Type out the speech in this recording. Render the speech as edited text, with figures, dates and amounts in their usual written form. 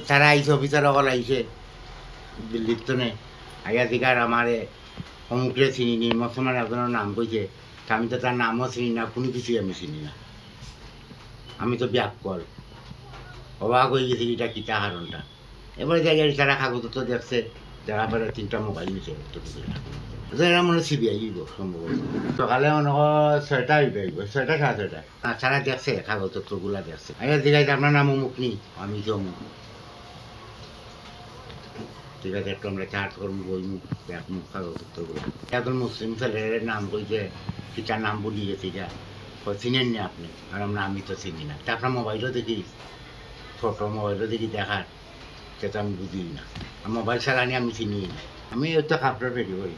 তারা আইসে অফিসার সকল আইসে দিল্লির তনে আইয়া দিকার আমারে অমুকরে চিনি নি মুসলমান একজনের নাম কইছে তা আমি তো তার নামও চিনি না কোনো কিছুই আমি চিনি না আমি তো ব্যাককল অবাক হয়ে গেছি এটা কিতা কারণটা এবারে জায়গায় তারা কাগজপত্র দেখছে দেখার পরে 3টা মোবাইল নিছে এরা মনে সিবিআই সম্ভবত সকালে মনে হয় 6টা হইবে 6টা 6:30 তারা দেখছে কাগজপত্রগুলা দেখছে আইয়া দিঘাইতে আপনার নাম অমুক নি আমি তো অমুক ঠিক আছে একটু আমরা চার্জ করবো বই মুখ এক মুখ কাগজপত্রগুলো এখন মুসলিম ছেলের নাম কইছে কিটার নাম বলি গেছে এটা চিনেন না আপনি আর আমরা আমি তো চিনি না তা আপনার মোবাইলও দেখি ছোটো মোবাইলও দেখি দেখার সেটা আমি বুঝি না মোবাইল ছাড়া আমি চিনি না আমি তো কাপড় রেডি করি